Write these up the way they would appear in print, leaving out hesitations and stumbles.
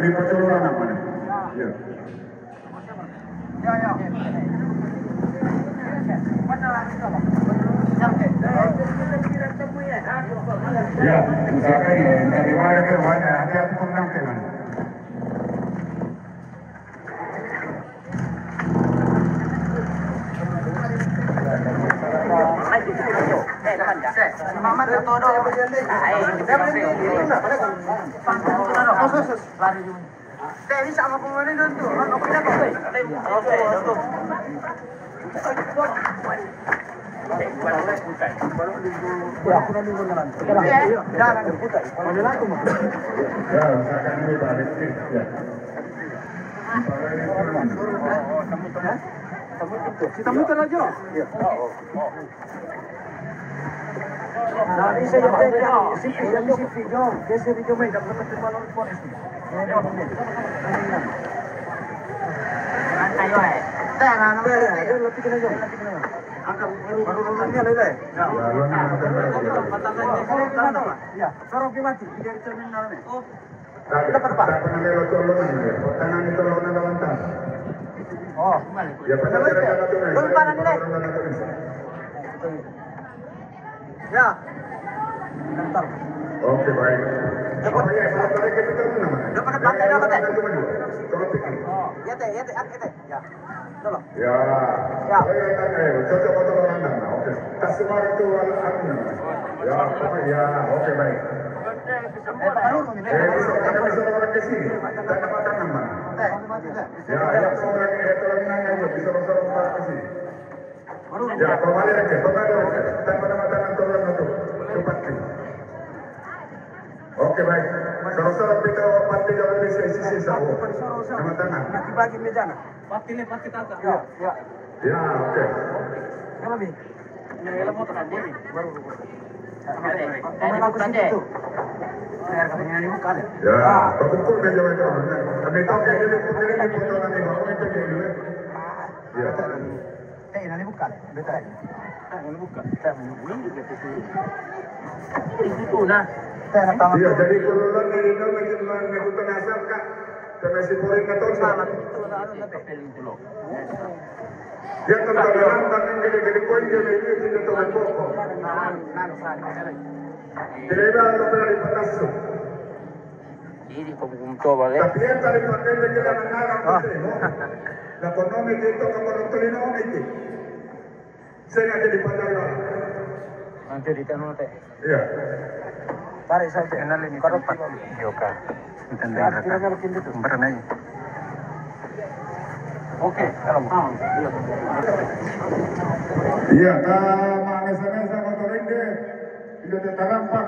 di Peculungan apa nih? Ya. Ya, misalkan ya, dari mana ke mana, hati-hati penang teman. Oke, baik. Dapat pakai dapat teh. Ya. Cocok atau orang mana? Oke. Tasmar itu alatnya. Ya, ya, oke baik. Bisa orang ke sini. Tanda makanan mana? Ya, yang seorang itu lagi nanya bisa orang ke sini. Ya, kembali aja. Tanda makanan turun itu. Cepat. Oke baik. Sorok-sorok kita pasti jauh di sisi sawo. Sama tangan. Bagi meja nak. Pasti tata. Ya. Ya, oke. Yang lebih. Yang motor tadi. Baru. Lagu tadi. Biar katanya ini bukan ya. Ya, pukul meja itu. Tapi tahu kayak gini foto nanti baru itu dulu. Ya. Ini bukan. Betul. Ini bukan. Itu nah. Iya, jadi kalau lagi itu mengikuti asal kak, termasuk poring atau sama. Dia tentang dalam gede-gede poin dia ini tidak tahu pokok. Tidak ada yang di petasu. Jadi kumto balik. Tapi yang tadi pakai dengan anak itu, la ekonomi itu kalau tolino itu, saya jadi pandai. Nanti di tanah teh. Iya. Tarik saja. Kenal ini tempat yoga. Entender kan. Berenai. Oke, kalau Iya, mesa-mesa motoring deh, tidak tertampak.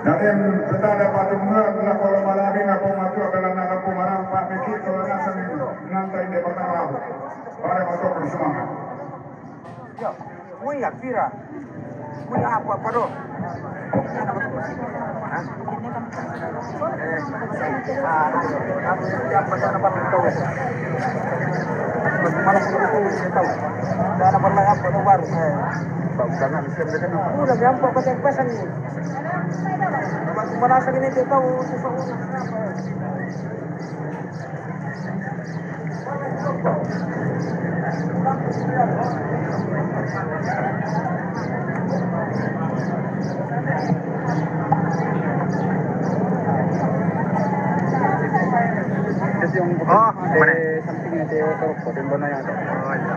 Nanti yang kita dapat dengar adalah kalau malari ngaku maju adalah ngaku marampak mikir kalau ngasam nanti di pertama. Pada motor bersemangat. ya, mau ya kira. Mau apa dong? Udah gampang pakai pesan ini. Merasa ini dia tahu Mana? sampingnya dia taruh di mana yang ada. Oh iya.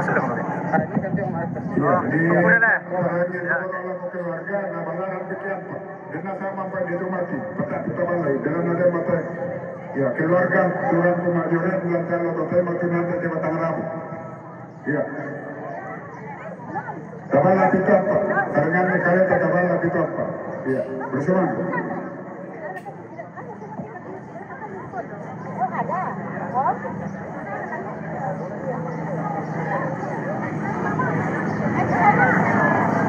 Sudah kembali. Ini kan dia market. Udah lah. Keluarga, nabalan pikiran Pak. Dengan sama Pak di rumah mati. Petak kita balai. Dengan ada mata. Ya, keluarga turun kemajuran lancar lo total mati nanti di batang rabu. Ya. Tabalah kita apa? Karena kalian tabalah kita apa? Ya, bersemangat.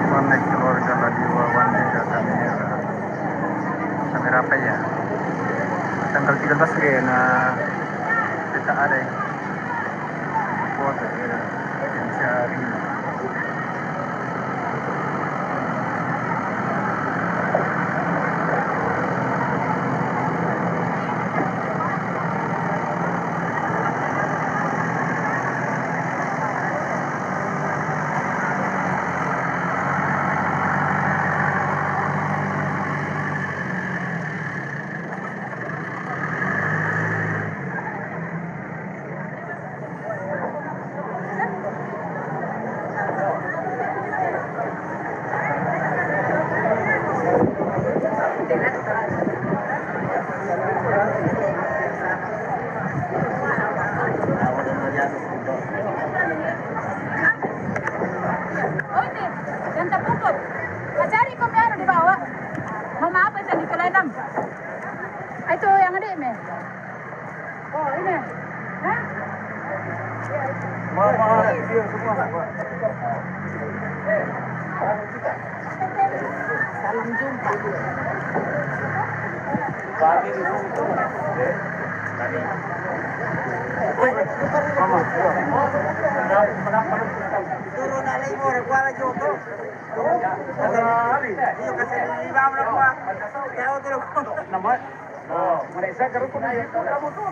Connect keluarga lagi wawancara kamera apa ya? Tanggal 13 ya, nah kita ada foto cari. Oh ini, yang terpukul. Cari kok biar dibawa. Mama apa yang dikelenam? Itu yang ada ini. Oh ini. Hah? Mama, dia semua. Salam jumpa. Pagi di situ. Mama, turun alay mo, rekwala Joko. Iyo kasi ibang na kuha. Kaya ako tulog ko. Naman. Oh, mereka karu ko na ito. Kamu to.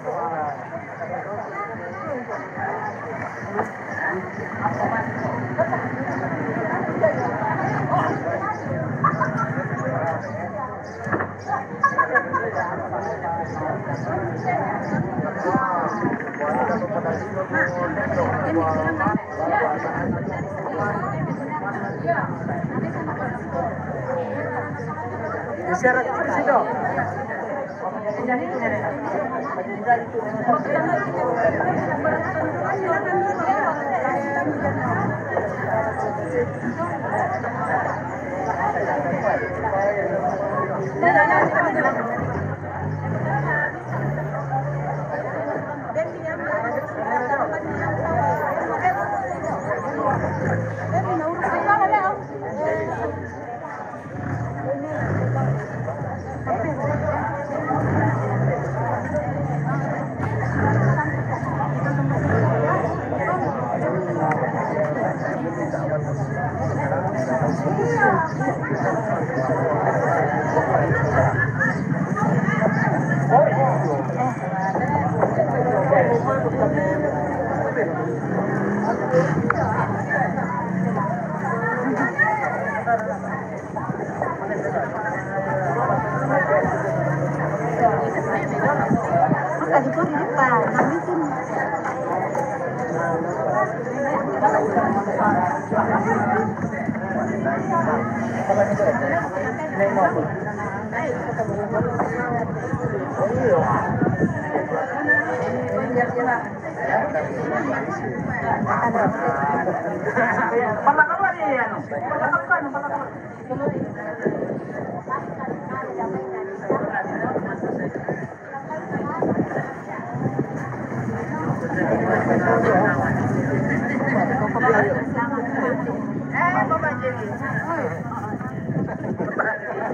Isyarat di situ. Tadi pun di depan, nanti sini.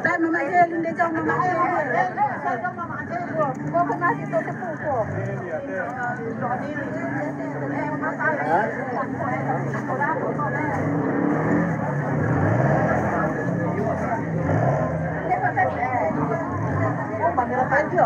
Dan Mama Jel, hindi jauh Mama Jel. Kau masih tu sepupu. Panggil aja.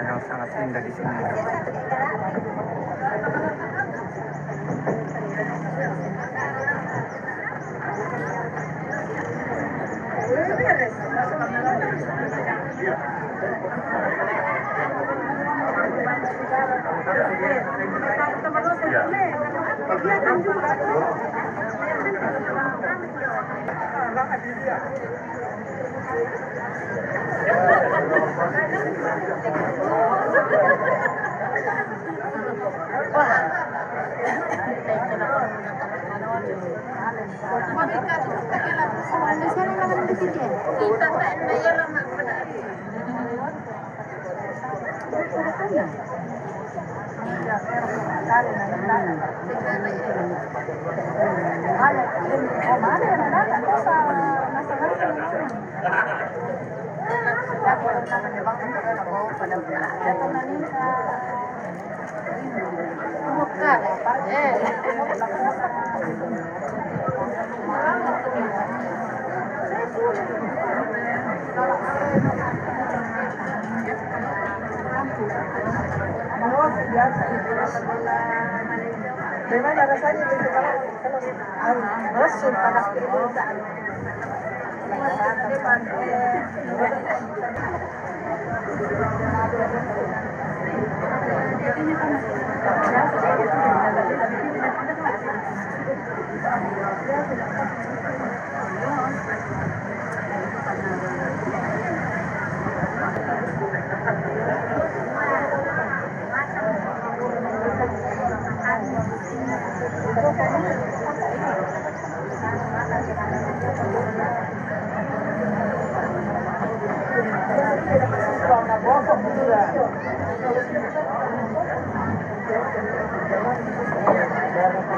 yang sangat indah di sini. Gimana rasanya gitu kalau rasul pada kebiasaan?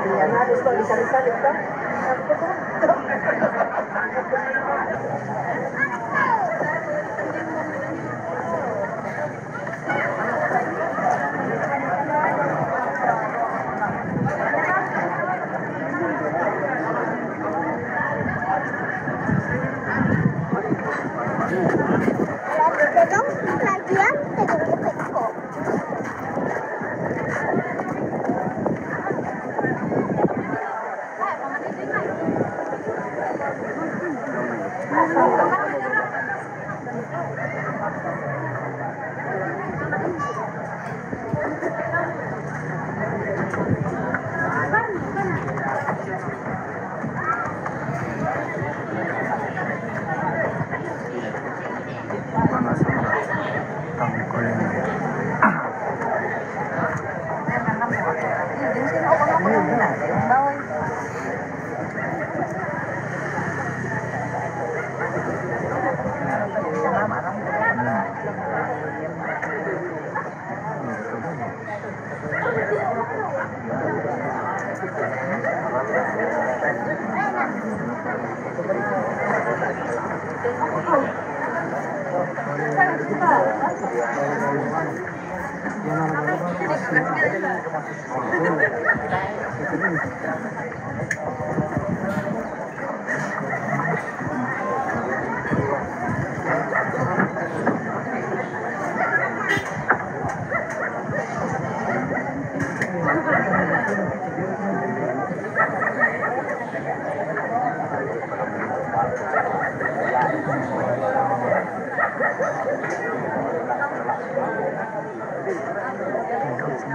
Yang harus kok disalip-salip kan?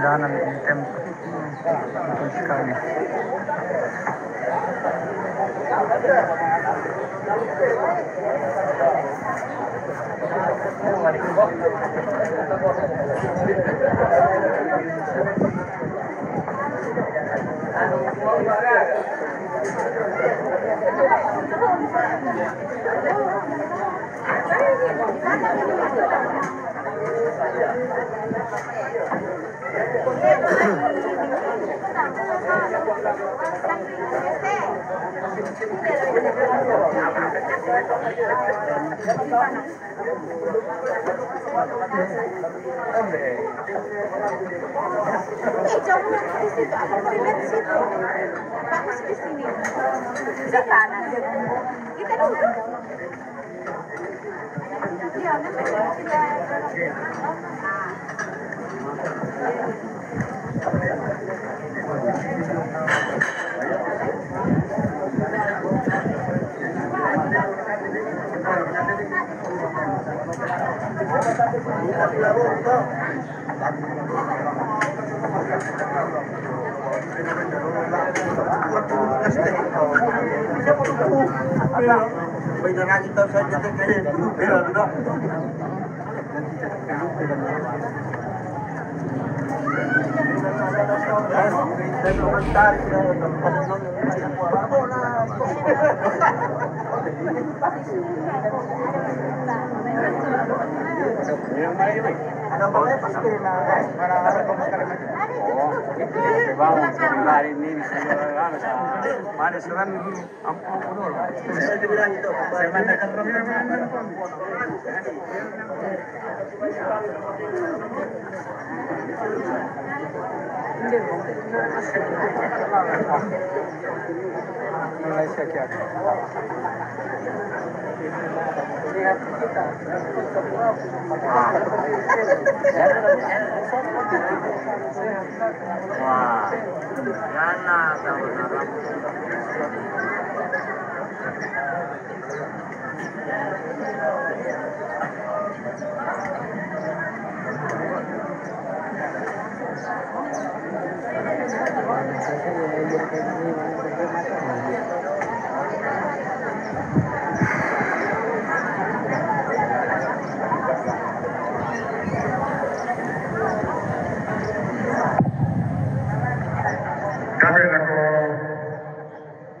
Danan ini tempat betul sekali. Jauh di situ, aku mau lihat di situ. Bagus di sini. Bisa tanah. Kita dulu.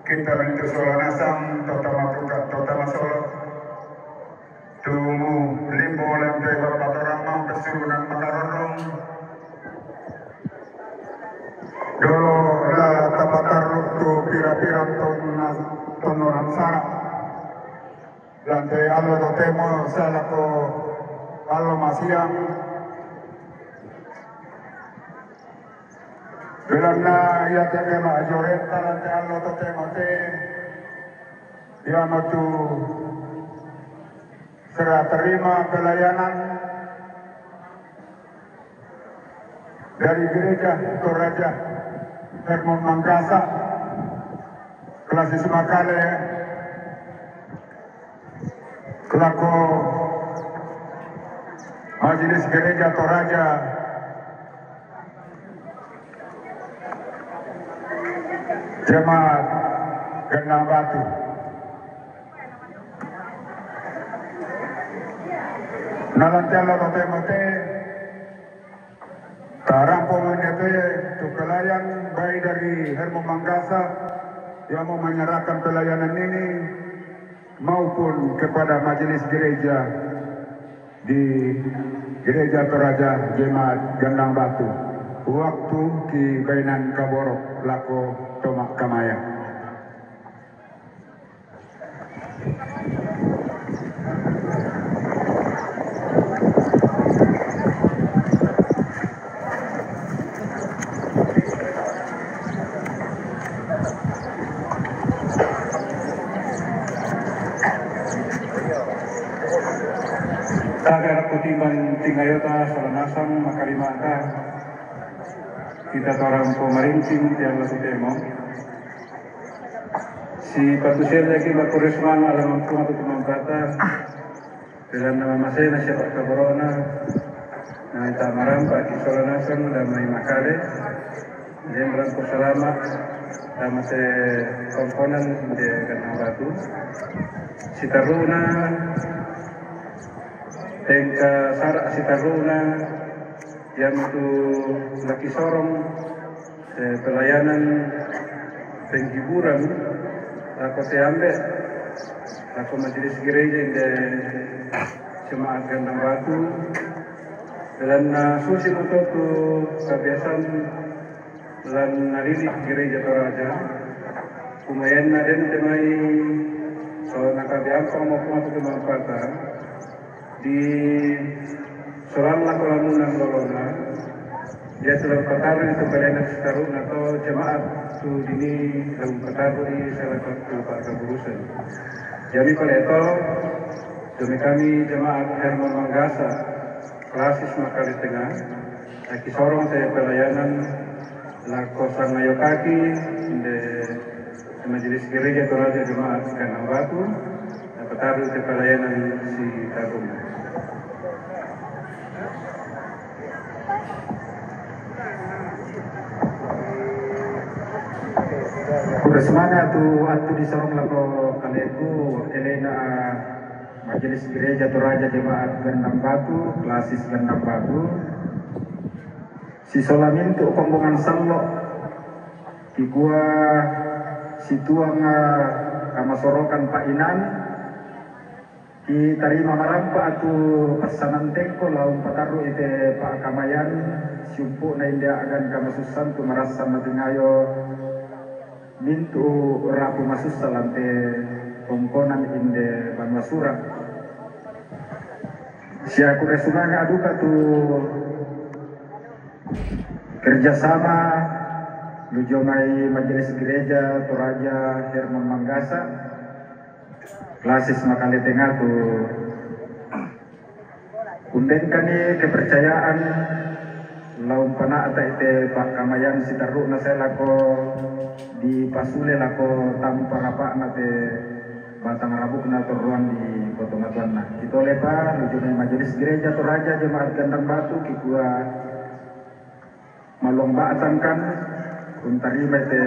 Kita itu Solo Nasam, Totama Pukat, Totama Solo. Tumu limbo lempe bapak orang mau kesurunan makarorong. Dolo la tapatar tu pira-pira tonoran sara. Lantai alo totemo salako alo masiang. Bilangna ya tege majoreta lantai alo totemo te. Dia matu serah terima pelayanan dari gereja Toraja Hermon Mangkasa Klasis Makale Kelako Majelis Gereja Toraja Jemaat Gendang Batu. Nalantela lo temote tarampong itu tu pelayan baik dari Hermon Mangkasa yang mau menyerahkan pelayanan ini maupun kepada majelis gereja di Gereja Toraja Jemaat Gendang Batu waktu ki Bainan Kaborok lako Tomak Kamaya. Agar kutiban tingayota salanasang makalimata kita orang pemerinting yang laku temo si patusir lagi bakurisman alam kumatu kumangkata dalam nama masih na siya pagkaborona na itamaram pa kisalanasang damay makale Jembran ko salamat sama se komponen di Gendang Batu si Taruna Tengka Sarak Sitaruna yang itu laki sorong pelayanan penghiburan aku seambil aku majelis gereja di Jemaat Gendang Batu dan susi untuk kebiasaan dan naridik gereja Toraja kumayan na din temay so nakabiang ko mo kumatu kemanfaatan di soal lakonan lolona dia telah kataru itu pelayanan sekarang atau jemaat tu dini dalam kataru di salah satu pak keburusan jadi pada itu Demi kami jemaat Herman Manggasa, Klasis Makali Tengah, aki sorong saya pelayanan lako sangayo kaki de Majelis Gereja Toraja Jemaat Kandang Batu, dapat taruh saya pelayanan si Tarung. Kuresmana atu di sorong lako kaleku Elena Majelis Gereja Toraja Jemaat Kandang Batu, Klasis Kandang Batu. Si solamintu kombongan sallo kikua si tuang kamasorokan Pak Inan ki tarima marampa atu pesanan tengko laung pataru ite Pak Kamayan siumpu na india agan kamasusan tu marasa matingayo mintu rapu masusa lante kongkonan inde Banwasura si aku resumanga aduka tu kerjasama Lujomai Majelis Gereja Toraja Herman Manggasa Klasis Makali Tengah tu unden kani kepercayaan laun pana ata ite Pak Kamayan sitaru na saya lako di pasule lako tamu parapa nate batang rabuk na toruan di Kota Matuan. Kita lepa Lujomai Majelis Gereja Toraja Jemaat Kandang Batu kikua malombaatan kan untarima ite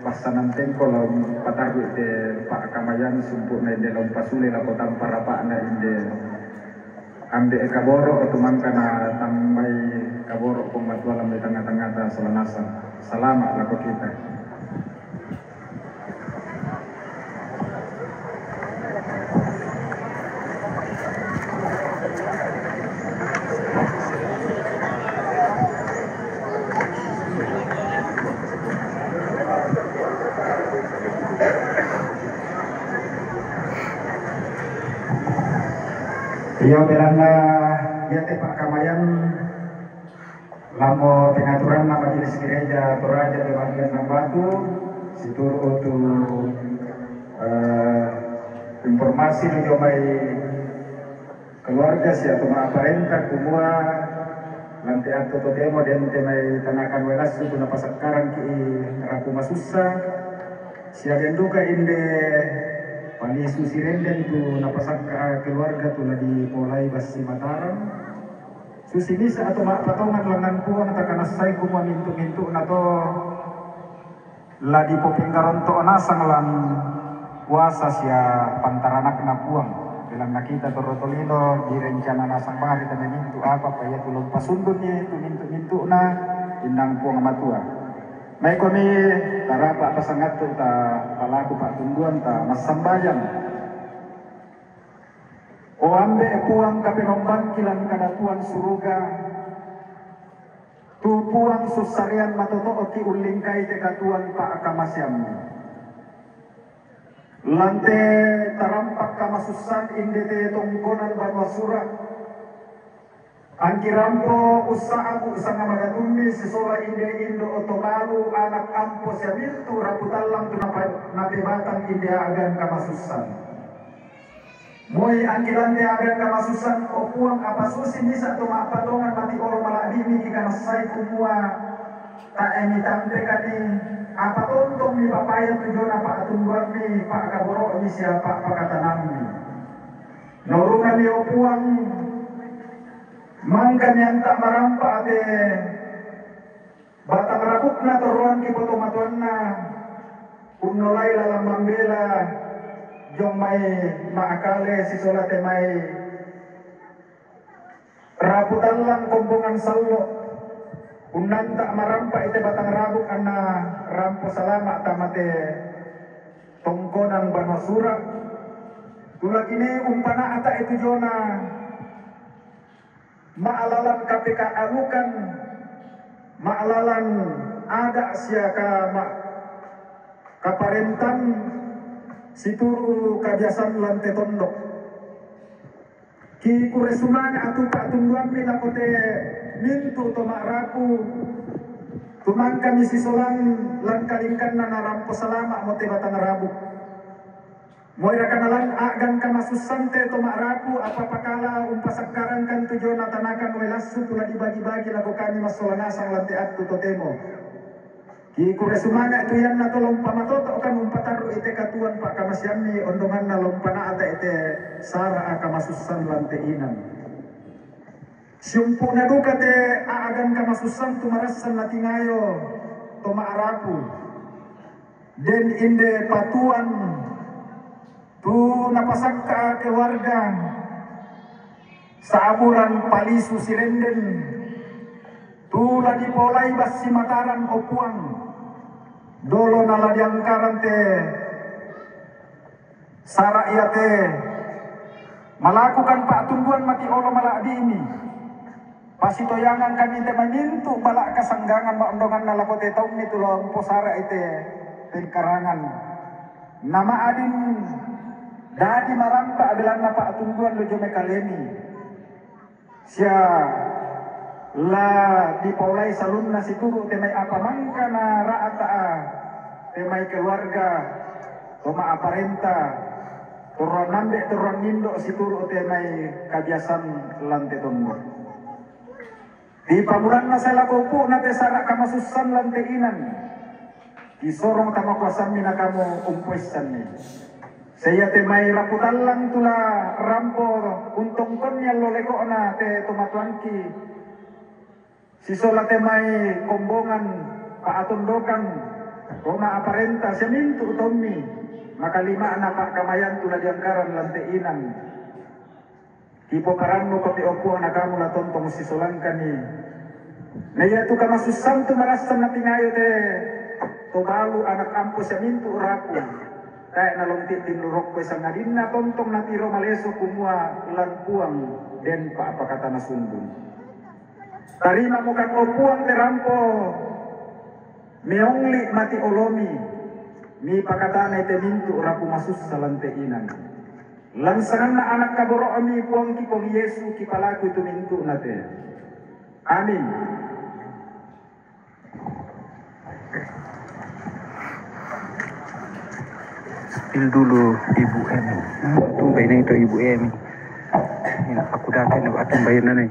pasanan tengko laum pataru ite Pak Kamayan sumpuk na inde laum pasule la kota parapa na inde ambe kaboro otumangka na tamai kaboro pematualam di tengah-tengah ta selanasa selamat lako kita. Iya belanda ya Pak Kamayan lamo pengaturan Majelis Gereja Toraja Jemaat Kandang Batu situru tu informasi Lujomai keluarga si atau aparenta kumua nanti atau demo dan temai tanakan welas itu napas sekarang ki rapu masusa siagen duka inde Pani susirenden tu napasak keluarga tu lagi mulai basi Mataram. Susi bisa atau mak patongan langan puang takana sai kumua mintu na to ladi popinggaron to anasang lan puasa sia pantaranak na puang. Bilang nakita to rotolino di rencana nasang bahari ta mintu apa pa ya tulong pasundunnya tu mintu na indang puang matua. May kami tarapa pasangat tu ta palaku pak tungguan ta masambayan. O ambe puang kapinomban kilan kadatuan suruga. Tu puang susarian matoto oki ulingkai te katuan pak kamasyam. Lante tarampak kamasusan inde te tongkonan Banwasura. Angki rampo usaha usanga magatumi sesola inde indo otomalu anak ampo siabiltu raputalang tu nape batang inde agan kamasusan. Moy angki lante agan kamasusan o puang apa susi nisa tu mapatongan mati olo maladimi kikana sai kumua ta emi tampe kadi apa tontong mi papaya tujuan apa atungguan mi pak kaboro mi siapa pakatanami. Norungan mi o puang mangka nyanta marampa ate batang rabuk na toruan ki poto matuan na unolay lalang mambela jong may maakale si solate may raputan lang kumbungan sallo unanta marampa ite batang rabuk ana rampo salama tamate tongkonan Banwasura tulad ini umpana ata itu jona maalalan KPK alukan maalalan ada siaka kaparentan situru kabiasan lante tondok ki kuresumana atu patungguan milakote mintu to maraku tumang kami sisolan lan kalingkan na narampo salama mote batang rabuk Moira kanalan agan kamasusante to marapu apa pakala umpasakaran kan tujuan natanakan welasu pula dibagi-bagi lagu kami masolanasang lantai aktu totemo. Ki kure sumanga itu yang natolong pamatoto kan umpataru ite katuan pak kamasyami ondongan na lompana ata ite sara kamasusan lantai inan. Siumpu na duka te aagan kamasusan tumarasan natingayo to maarapu. Den inde patuan tu napasak ka keluarga saaburan palisu sirenden tu lagi polai basi mataran opuang dolo nala diangkaran te saraya te melakukan pak tungguan mati olo malak ini pasitoyangan kami te memintu balak kasanggangan maondongan nala kote taum itu lo posara ite pengkarangan nama adin dadi marampa abilan na pak tungguan lo jome kalemi sia la dipaulai salunna situru temai apa mangka na raata temai keluarga toma aparenta turun nambe turun nindo situru temai kabiasan lante tunggu di pamuran na sela kopu na te sarak kamasusan lante inan disorong tama kuasan mina kamu umpuesan ni saya temai raputalang tula rampor untung konya loleko na te tomatuanki sisola temai kombongan paatundokan Roma aparenta semintu tommi maka lima anak pak kamayan tula diangkaran lantai inan kipo karanno kopi opo na kamu la tontong sisolangkan ni naya tu kamasusan tu marasan na tingayo te tobalu anak ampo semintu rapu kaya nalongtit din lurok ko isang nadin na tontong natiro maleso kumua lanpuang den pa apakata na sundun. Tarima mo kang opuang terampo meongli mati olomi mi pakata na itemintu rapu masus sa lanteinan. Lansangan na anak kaboro ami puang kipong Yesu kipalaku tumintu nate. Amin. Spill dulu Ibu Emi. Tumbay na ito Ibu Emi. Aku dati na atumbay na nih.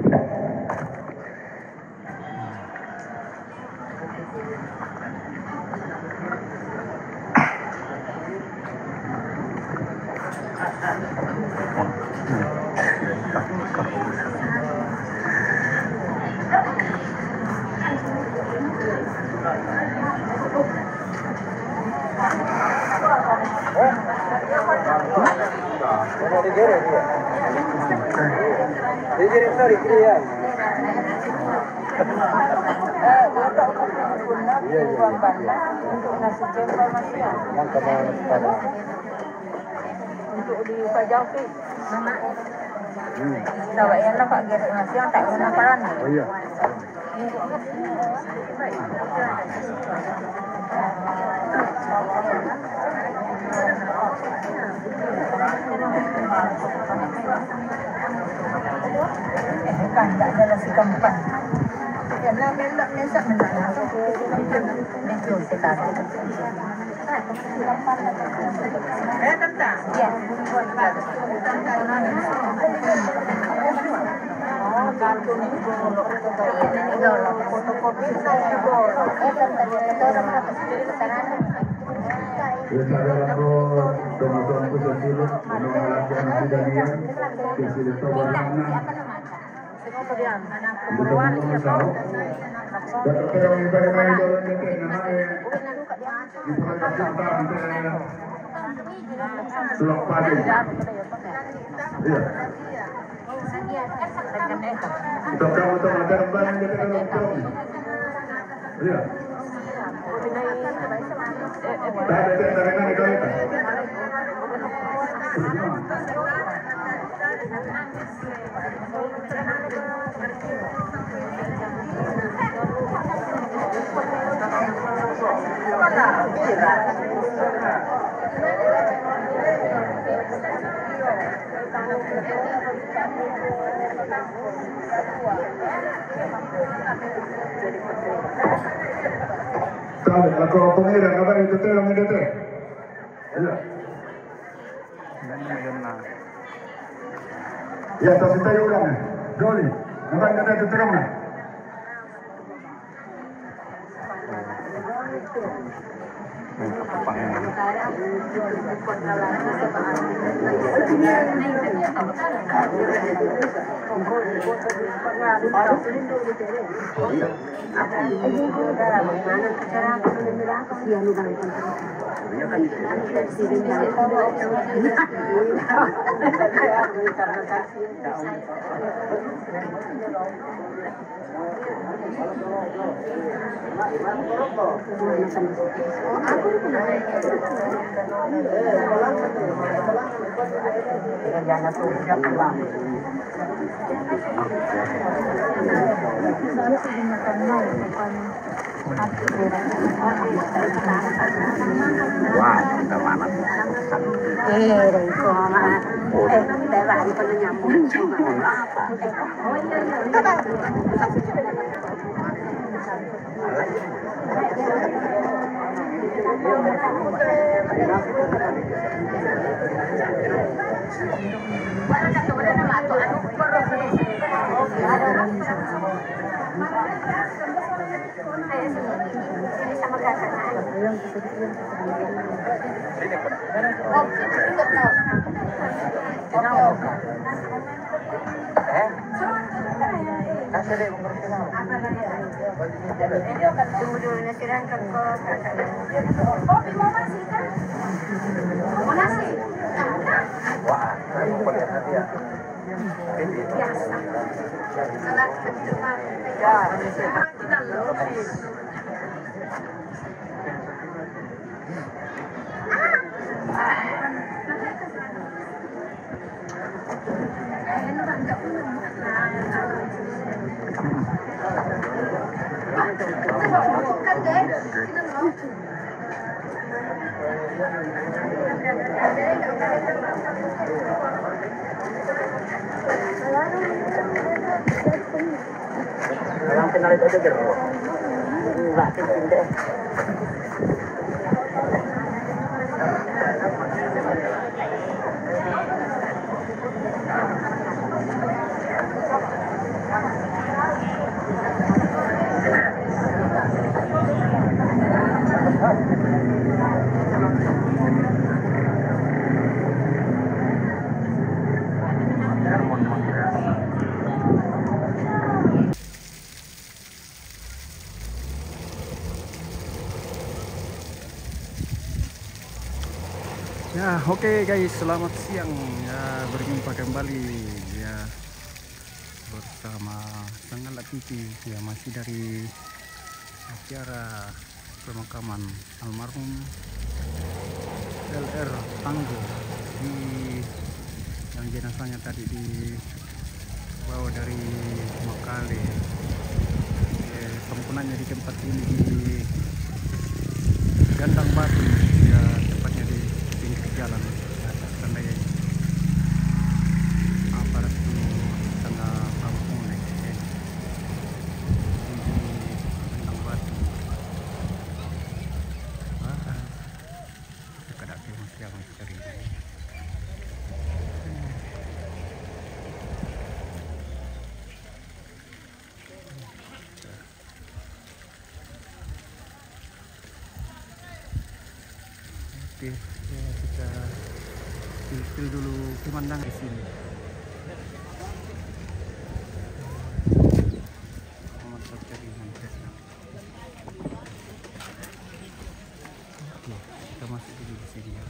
Untuk di Pajapi, tawa yan na Pak Gere masih yang tak guna paran. Oh iya. Kan tak ada nasi kampan. Yan na melak mesak menana. Itu sekitar. Tentang? Ya. Kartun itu fotokopi Ito kamu to ada barang kita kan nonton. Iya. Dari mana kau itu? Sabe, la corroponera, no van a intentar, no me intentar. Allá. Ayun na. Ya, tas tayo ulang. Goli. Naman na dito terang na. May kapapangan. Wah, kita mana? Ya, oke guys, selamat siang. Ya, berjumpa kembali ya bersama Sanggala TV. Ya, masih dari acara pemakaman almarhum LR Tanggo yang jenazahnya tadi dibawa dari Makale. Pemakamannya di tempat ini di Gandang Batu, ya tepatnya di pinggir jalan atas Tandai aparat tengah kampung di Gandang Batu. Dekat masih yang misteri. Oke, ya kita pilih dulu pemandangan di sini. Oke, kita masuk dulu di sini ya.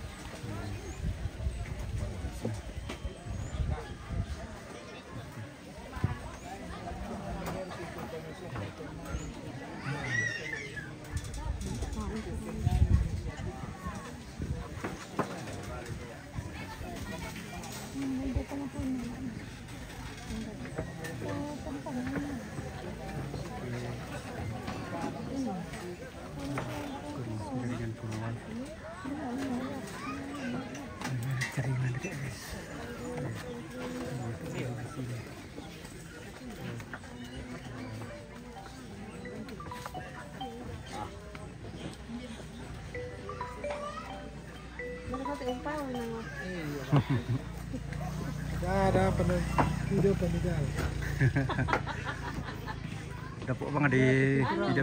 Ada video panigal. Dapat bang di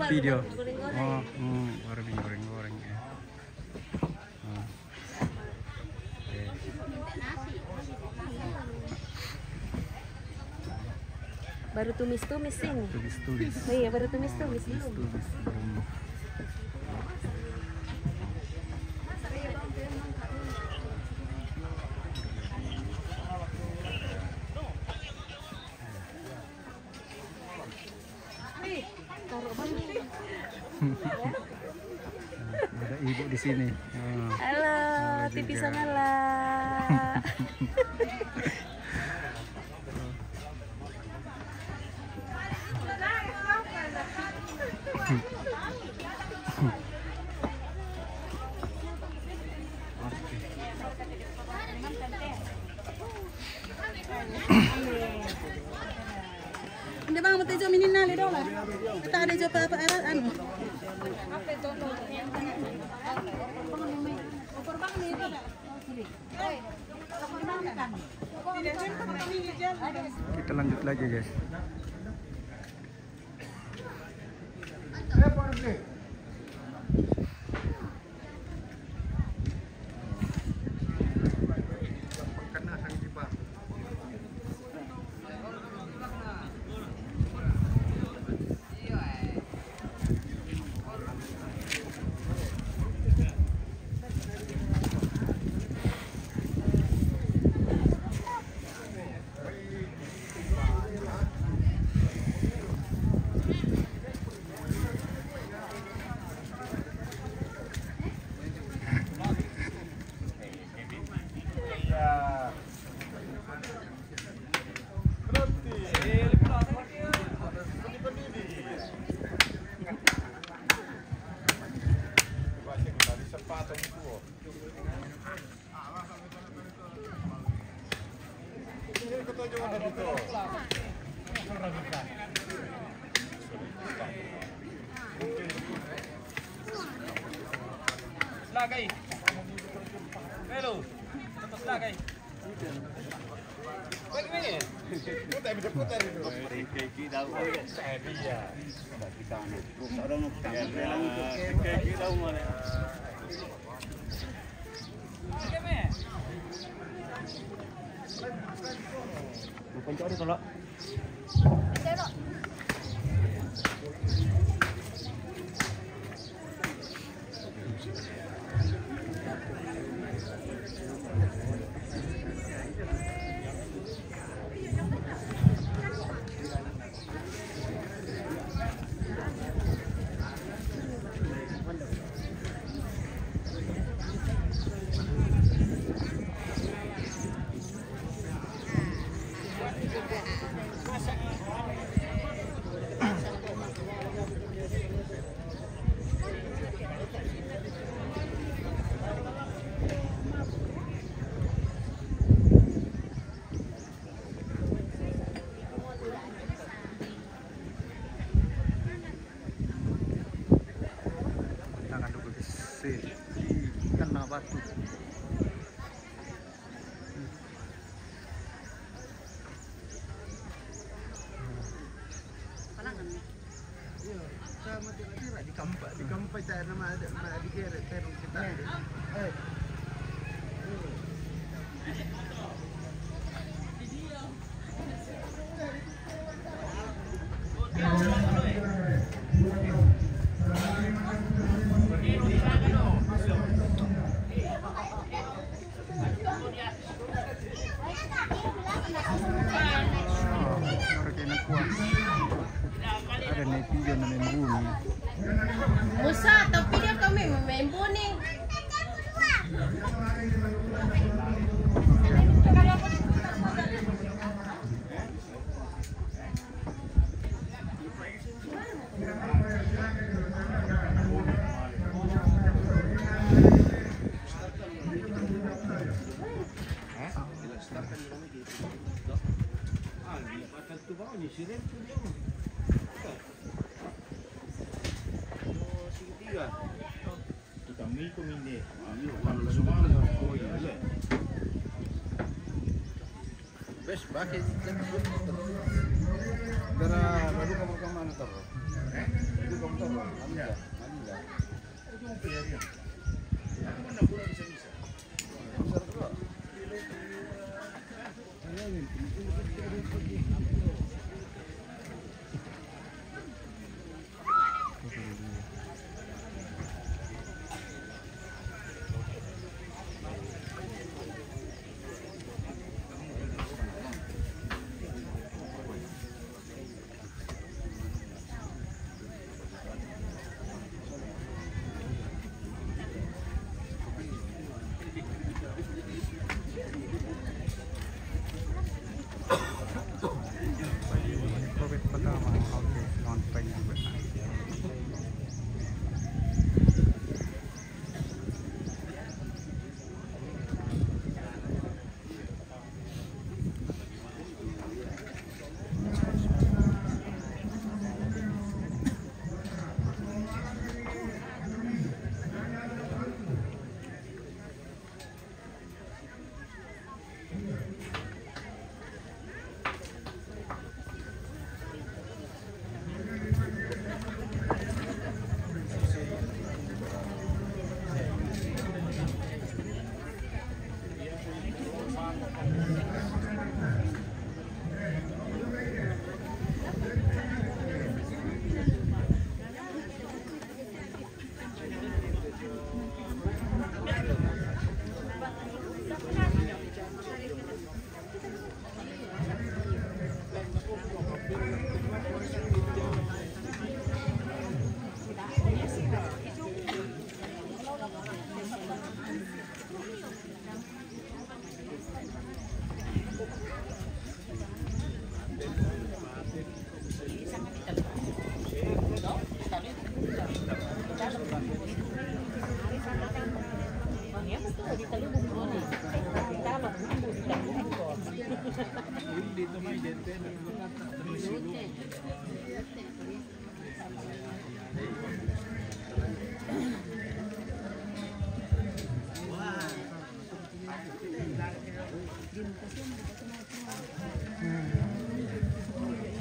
video. Oh, goreng ya. Baru tumis-tumis ini. Tumis. Oh iya, baru tumis-tumis belum. Taruh banget. Ada ibu di sini. Halo, TV Sangala. Hindi bang mo tayo mininali daw lah. Kita ada jo pa anu. Kita lanjut lagi guys. Lagay. Hello. Tapos lagay. Pwede. Putar itu. Keki daw. Sabiya. Kita na. Sarong keki daw mo na. Keme. Bukan cari tolak. Pero kena batu. Di kampai saya nama ada di kiri terung kita. Ada netizen na main bumi. Musa, tapi dia kami main buni. Kita mil comine. Quando sono Bes, bakit? Dara, baru kamu ke mana terus? Itu kamu terus? Anda. Itu mau pilih dia. Mana pula bisa-bisa? Bisa terus.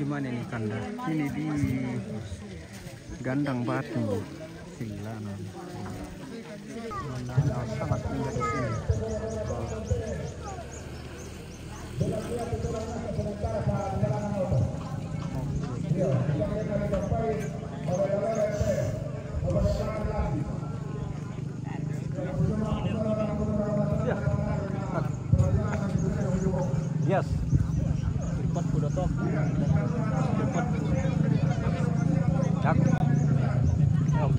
Gimana ini kandang? Ini di Gandang Batu, Silanan. Sangat indah di sini. Yes. Cepat udah top. Cepat. Cak. Oh.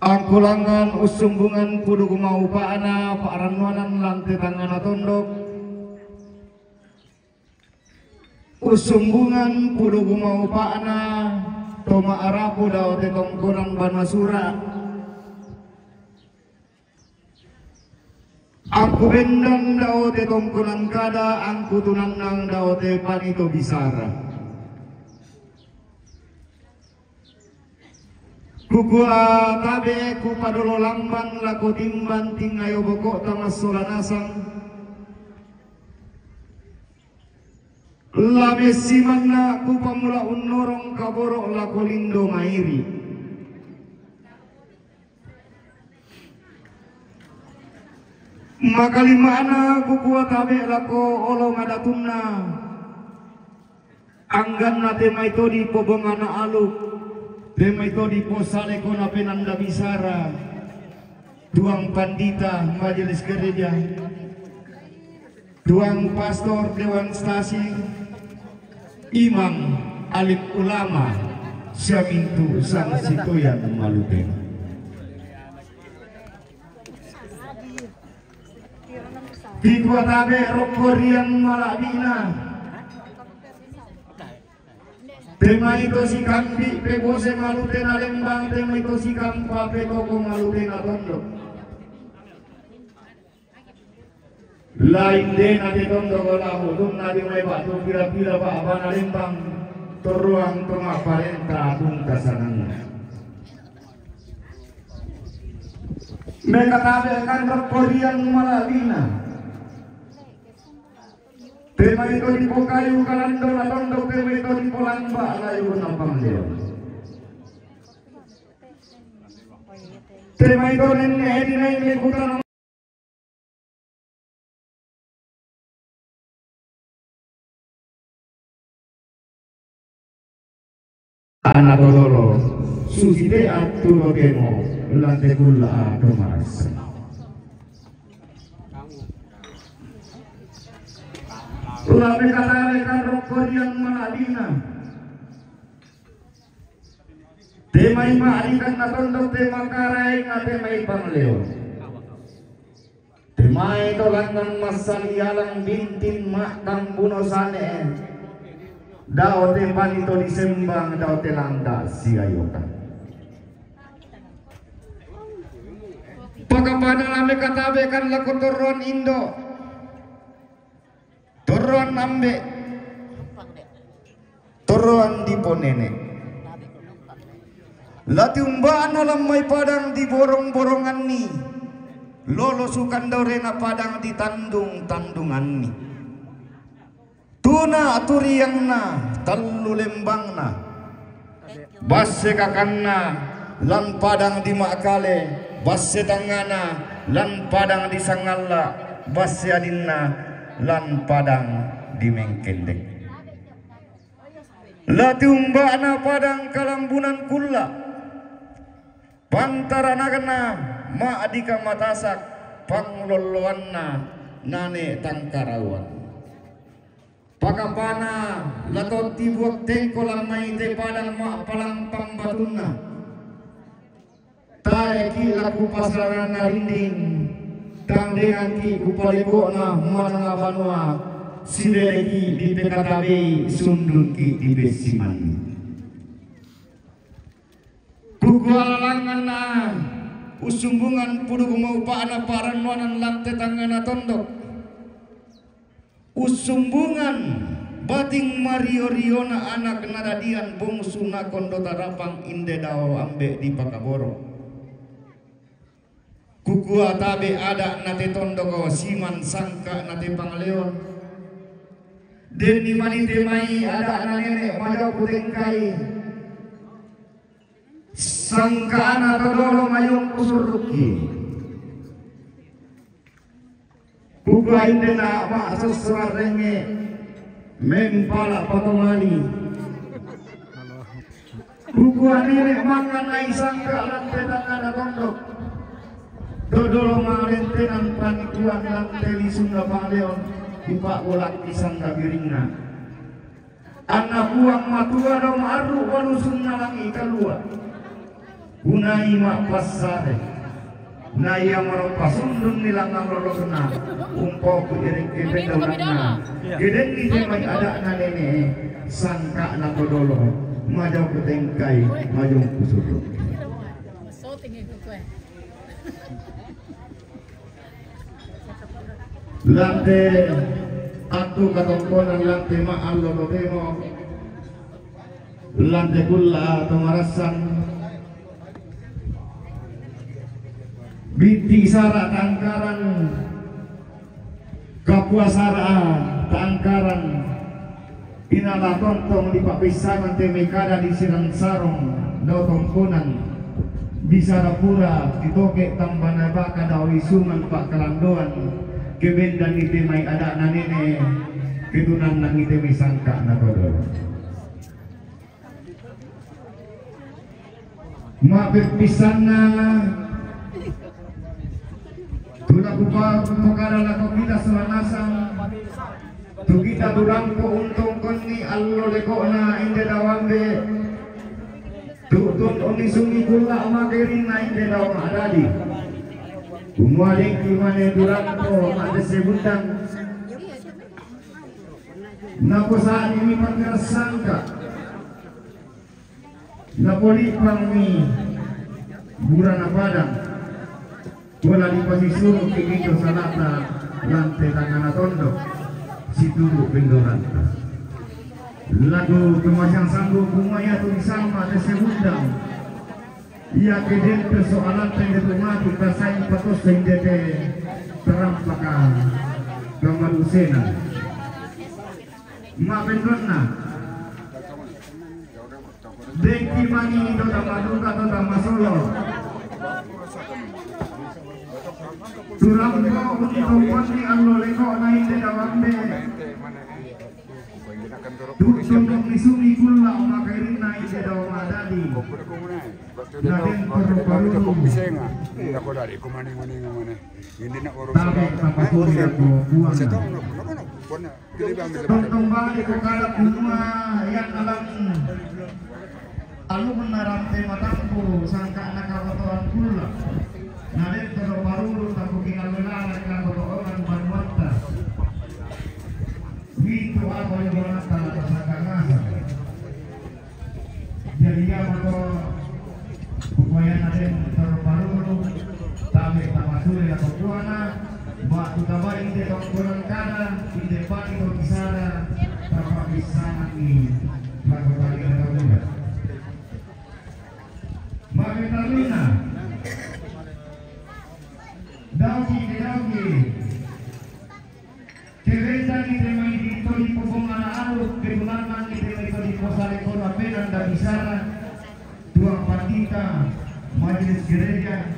Angkulangan usumbungan kudu kumau paana paranwanan lantai tangan tondok usumbungan kudu kumau paana toma arapu dao te tongkonan banasura angku bendang dao te tongkonan kada angku tunanang dao te panito bisara Kukua tabe ku padolo lamban lako timban tingayo bokok tamas solanasang labe simanna ku pamula unnorong kaborok lako lindo mairi makalimana kukua tabe lako olo ngadatunna anggan nate maitodi pobongana aluk Dema itu di posale kona penanda bisara tuang pandita majelis gereja tuang pastor dewan stasi imam alim ulama siamintu sang situyan maluteng di dua tabe rokorian malabina tema ito si Kampi pe bose malute na Lembang, tema ito si Kampa pe toko malute na Tondo. Lain din natin Tondo ko lang dun natin may bato pila-pila pa aba na Lembang turuang tumaparenta atong kasanang. May katabi kan Korean Malabina. Tema ito di po kayo kalando na Tondo, tema ito di po lamba layo ng Panginoon. Tema ito rin di na imikutan ng anak lolo suside at tulo demo lante kula tumaras. Ulabe katare kan Korean Malabina. Tema ima arikan na Tondo, tema karay nga tema Pangleon. Tema ito lang ng masalialang bintin makang bunosane. Daw te panito disembang, daw te landa siayokan. Pagkapanalami katabe kan lakuturon Indo. Turuan ambe, turuan di ponene. Latiumbaan alam may padang di borong-borongan ni. Lolo sukan daw rin na padang di tandung-tandungan ni. Tuna aturiang na, talu Lembang na. Basse kakan na, lan padang di Makale. Basse tangana, lan padang di Sangala. Basse adin na, lan padang di Mengkendek. Latiumba na padang kalambunan kula. Pantaranagan na maadika matasak pangloloan na nane tangkarawan. Pakapana latot tibuak tengko lamay te padang maapalang pambatun na. Tae laku pasaran na rinding. Tangdengan ki kupaliko na mananga banua sideki di PKKB sundun ki di Besiman. Kukualalangan na usumbungan pudu kumaupaan na paranwanan lante tangana Tondo. Usumbungan bating Mario na anak nadadian bungsu na kondo tarapang inde daw ambe di Pakaboro. Kukua tabe ada nate Tondo ko siman sangka nate Pangleon. Den di manite mai ada na nenek majau putengkai. Sangka ana todolo mayong kusuruki. Kukua inde na ma seserenge mempala patomali. Kukua nenek makan ai sangka nate tangana Tondo. Dodolo malentenan panikuan lanteli Sunda Pangleon dipak bolak pisang gabiringna. Anak buang matua dong aru walu sunna langi kalua. Unai mak pasare. Naya maropa sundun nilangang lolosna. Umpo ku iring kepeng daunana. Geden di temai ada na nene sangka na dodolo. Majau ketengkai majung kusuru. Lante atu katongkonan lante ma'al lo demo lante kulla atau marasan binti sara tangkaran kapuasara tangkaran inala tontong di papisanan temekada di sirang sarong do tongkonan bisa dapura ditoke tambana baka dawi sungan pak kelandoan kebendan ite may ada na nene ketunan nang ite may sangka na kodol. Mapipisan na tuna kupa pukara na kita selanasan tu kita durang po untong koni allo leko na inde dawambe tutun oni sungi kula magerin na inde dawam adadi umualing kimane durang po ada sebutan napo saan ini pangersangka Napoli pangmi Burana Padang bola di posisi kikito salata lantai tangan tondo situru pendoran lagu kemasang sanggup kumaya tu disama de segundang ia keden persoalan pendetumatu kasai patos sendete terampakan gambar usena ma pendonna Deki mani dota maduka dota masolo Turamko unito poni allo leko nainde dawambe Tutundok nisumi kulla omakairi nainde dawamadadi Naden perlu Tabe tapasuri ako buwana Tontong balik ko kalap kumua yang alam Lalu menaram tema tampu sangka nakawatoan kula naden todo parulu taku kingal melara kakotoan banwata itu apa yang bonata sangka ngasa jadi ya moto upaya naden todo parulu tabe tapasuri atau kuana buat tutaba inde tongkolan kada inde pagi to kisara tapa bisana ni lagu pagi ada Magdalena Dauki Kereta ni temai dito di pokong anak kebulangan ni temai di posale kono apenan da bisara dua partita majelis gereja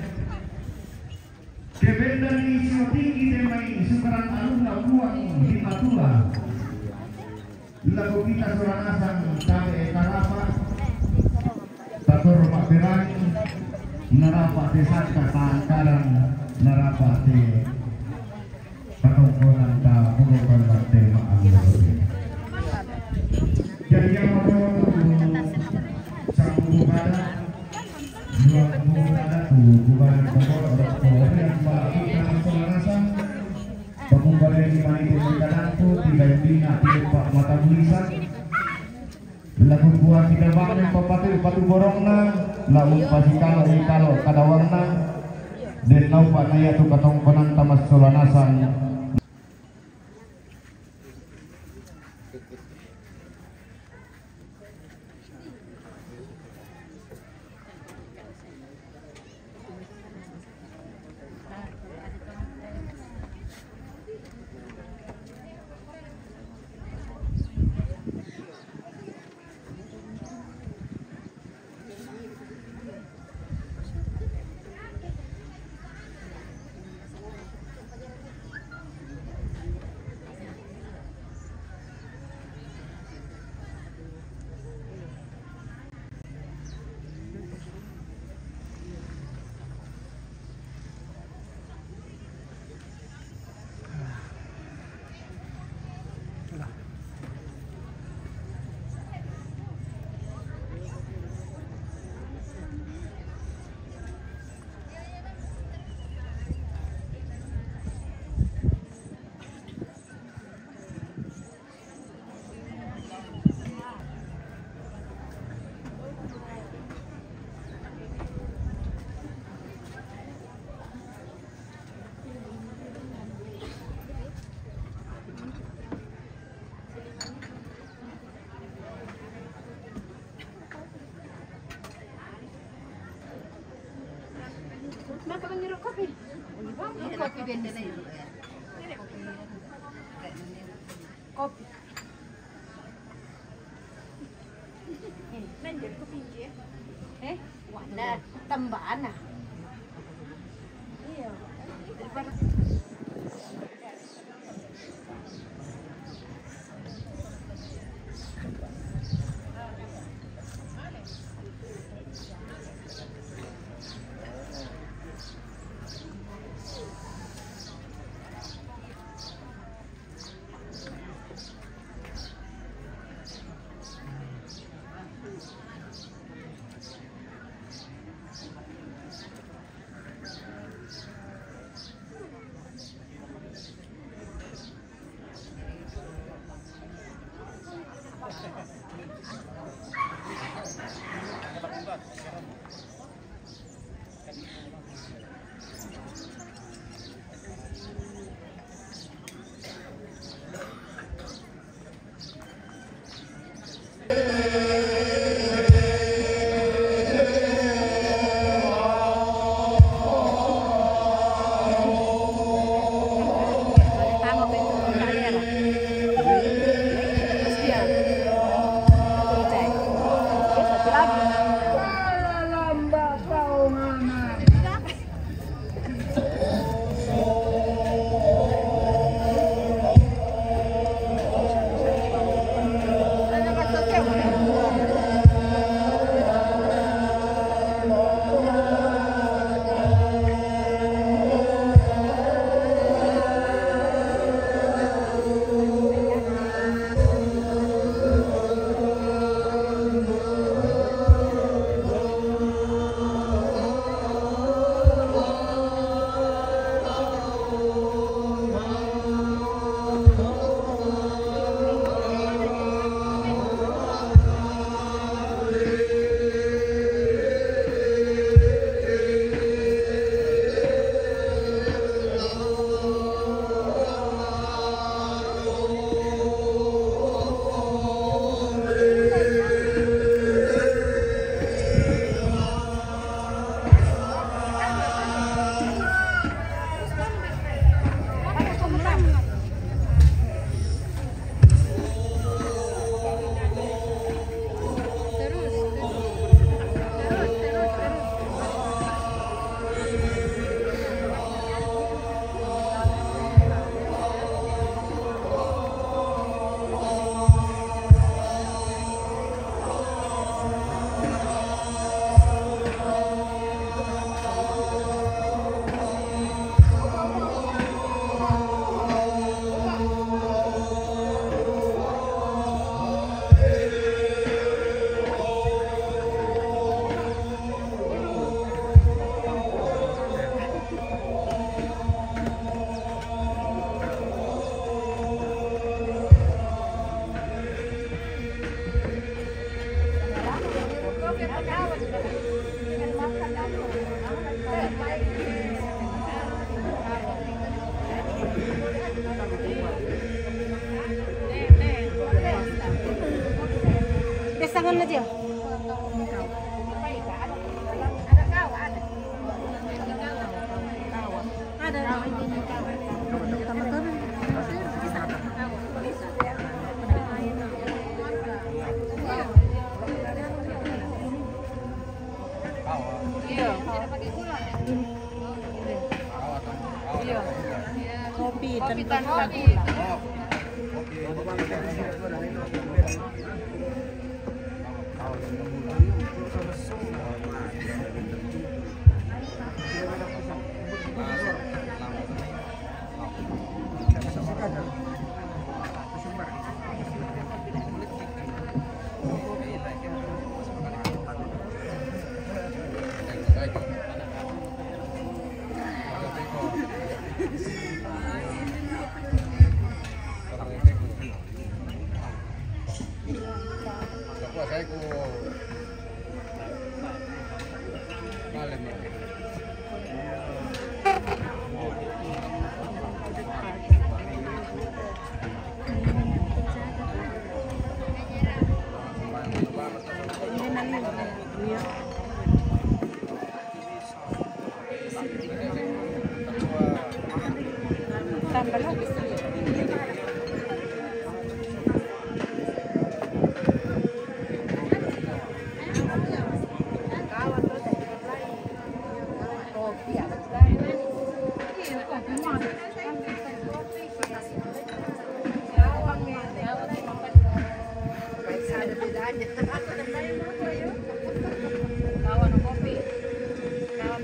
Kereta ni tinggi temai sukaran alumna buang di Matua lagu kita soranasan tabe karapa Tator Makberani narapat desa Katakarang narapat de patongkonan ta purukan bate maang jadi yang mau sanggup ada dua ada tuh bukan pokok orang yang bagi dalam selarasan pengumbaran di mana itu berkananku tiga bina pak mata tulisan lagu buah kita bangun patu borongna lalu pasti kalau kadawarna dan nau pak naya tu katongkonan tamas solanasan Kopi benda na yun. Kopi. Nandiyan kopi niya. Wala. Tambaan na. Iya. Tangan aja. Kopi tanpa gula.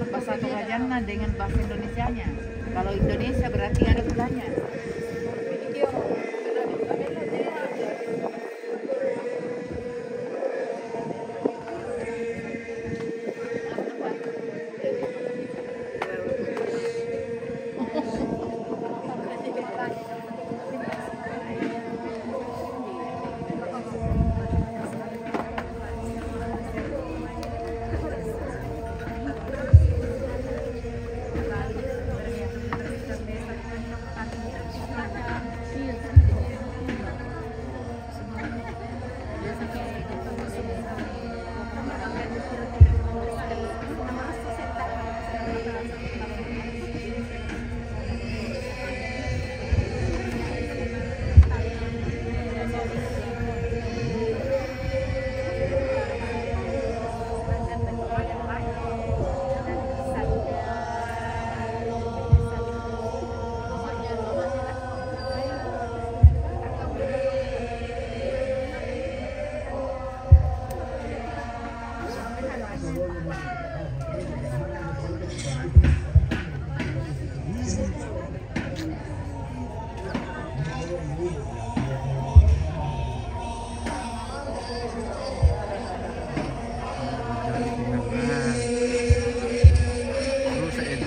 Bahasa Torajanna dengan bahasa Indonesianya. Kalau Indonesia berarti ada gulanya.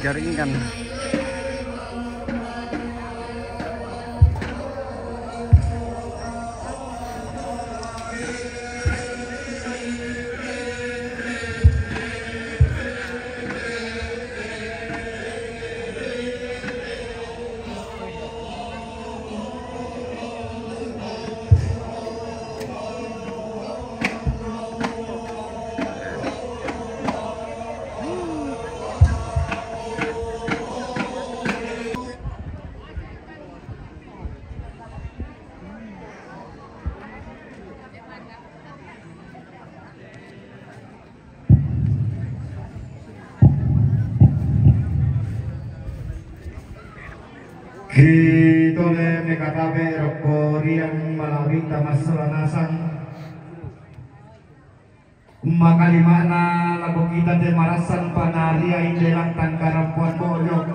Jaringan. Kitole mekatabe rokorian malawita masuranasan makalimana lagu kita de marasan panaria indelang tangkarampuan boyok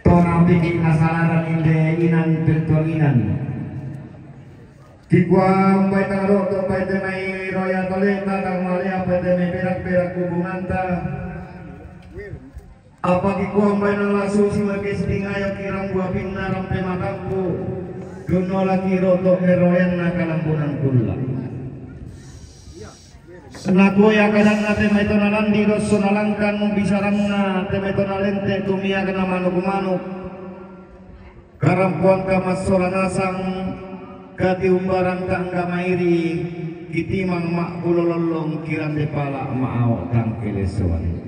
tona bikin nasalaran inde inan virtualinan Kikuang baik taro to baik temai roya toleta kang malia baik temai berak-berak hubungan ta apa kikuang baik nang langsung si magi sedingayo kirang buah pinna rampe makampu duno lagi roto heroyan na kalampunan kula senaku ya kadang na temai tonalan di doso nalangkan bisaran na temai tonalente tumia kena manuk-manuk karampuan kamas soranasang kati umbaran tangga mairi kitimang mak ulololong kiran de pala maaw tang kelesuan.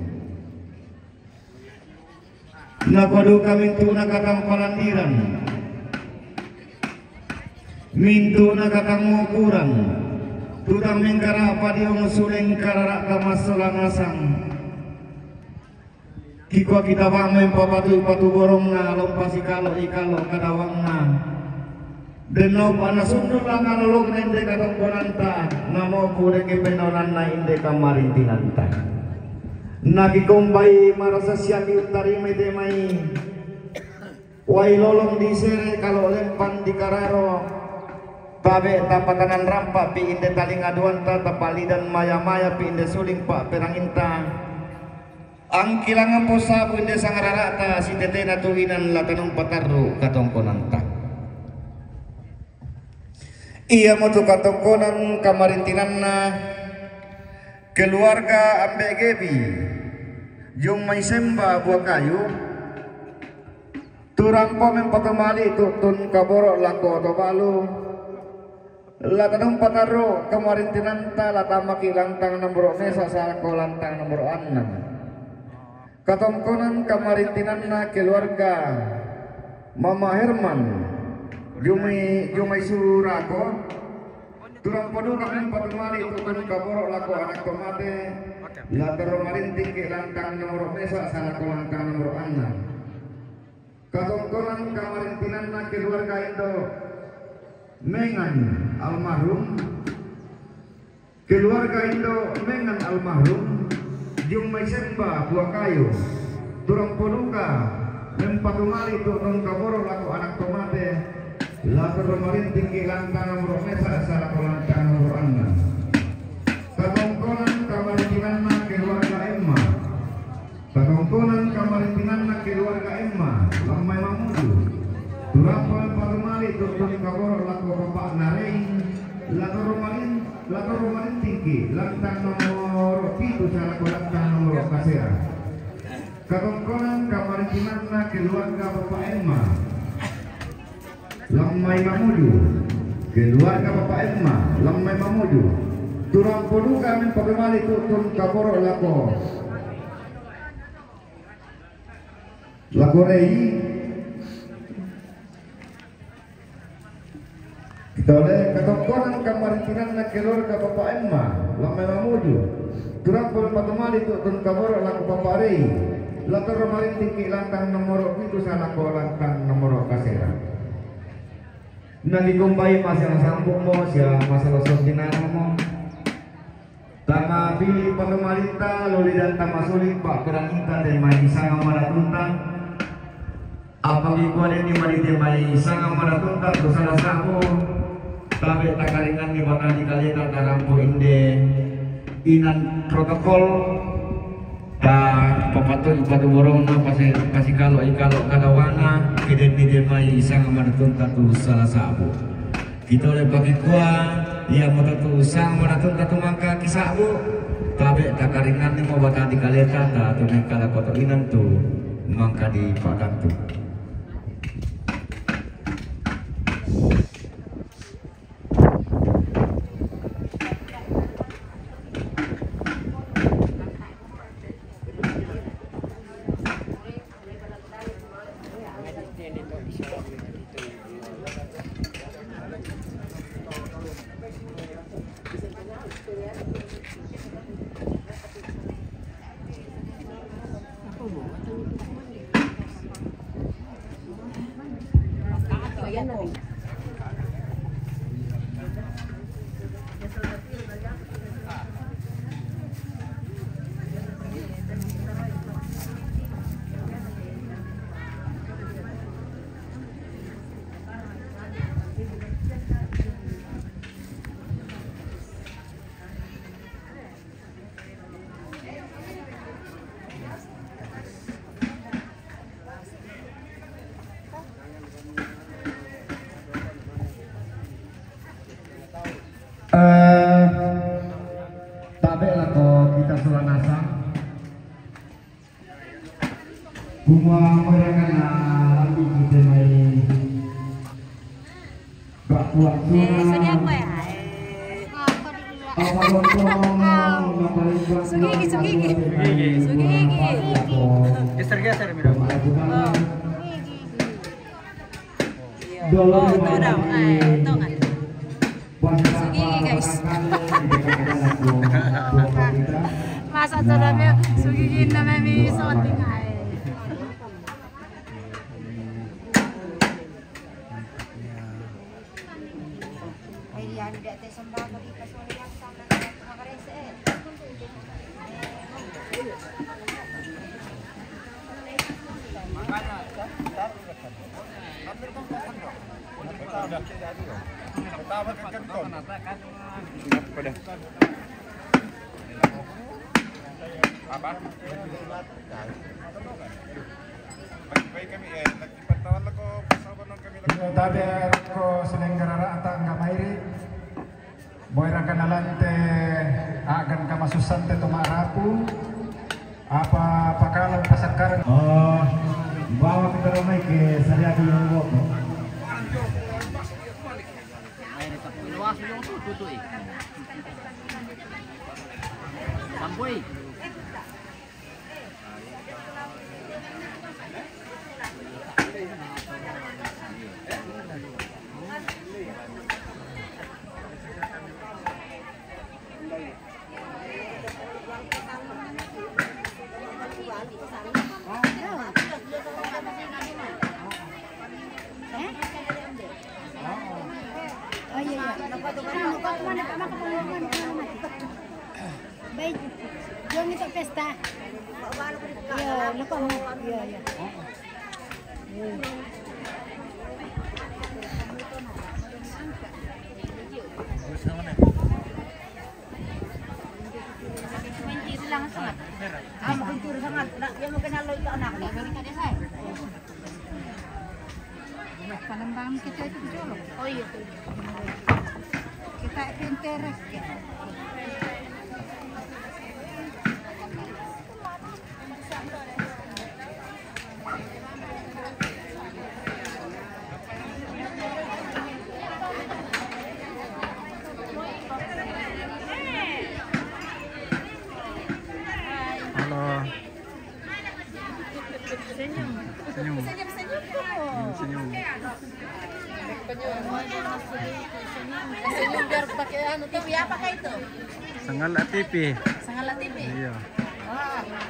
Nakodo kami tuna katang palandiran, mintu na katang mukuran, tutang mengkara padiong suleng kararak kamasolangasang. Kiko kita pamen patu borong na lompasi kalo ikalo kadawang na. Deno panasundul lang alolog na inde katong konanta, namo pure kepenonan na inde kamarintinanta. Nagikumbay marasa siyagi utari may demay way lolong di sere kalau lempan di kararo tabe tapatanan rampa pi inde taling aduan ta tapali dan maya-maya pi inde suling pak peranginta ang kilangan po sabu inde sangararata si tete na tuwinan latanong pataru katongkonanta iya mo tu katongkonan kamarintinan na keluarga Ambe Gebi yung may semba buah kayu turang po mempatumali tutun kaboro lako tobalu latanong pataro kamarin tinanta latama kilantang nomor mesa sa kolantang nomor 6 katongkonan kamarin tinanna keluarga Mama Herman Jumay Surako turang podo kami patumali tutun kaboro lako anak tomate latar marinting ke langkang nomor mesa sana ko langkang nomor 6 katongkonan kamarintinan na keluarga Indo Mengan almarhum keluarga Indo Mengan almarhum yung may semba buah kayu turang poduka mempatumali tutun kaboro lako anak tomate latar marinting ke langkang nomor mesa sana ko langkang nomor 6 katongkonan kamarintinan na keluarga Emma katongkonan kamarintinan na keluarga Emma lamay mamudu turapal patumali tutun kaboro lako bapak nareng lato romarintingki lantang nomor 7 sana ko lantang nomor kasera katongkonan kamarintinan na keluarga bapak Emma lamay mamudu keluarga bapak Emma lamay mamudu turang podu kami patumali tutun kaboro lako rei kita oleh ketongkonan kamarintinan na keluarga bapak Emma lamay mamudu turang podu patumali tutun kaboro lako bapak rei latar marinting lantang nomor 7 sana ko lantang nomor kasera nagikumbay masalah sambung mo siya masalah sosinana mo tama pilih pagamalita loli dan tama sulit pak keranginta dan may isang maratunta apagi ko ni manite may isang maratunta to salah sako tabi takaringan ni bata di kalita tarampo inde inan protokol ta papatoy patuborong na pasi kalo ikalo kadawana kiden may isang maratunta to salah sako kita oleh bagi kuah ia matatu sang manatun tatu mangka kisabu tabe takaringan ni mo bata di kaleta ta tunay kala koto inan tu mangka di padan tu tabe lah ko kita sulanasa kuma merangan lagi kita mai bak waktu Sugigi. Geser Mira. Oh, todong. Tongan. Sugigi guys. Masa to namanya sugigi namanya mi soting ay. Tadi ko selenggara ata ang gamairi. Boyra kanalante agan kamasusante tumarapu. Apa pakalang pasakaran. Oh, bawa kita ramai ke sariati yang wok. Sampai. Baik, jangan itu pesta. Ya, lupa mau. Ya. Palembang kita itu jolok. Oh iya. Kita pinteres ya. Senyum. Senyum biar pakai TV apa kah itu? Sangala TV. Sangala TV. Iya.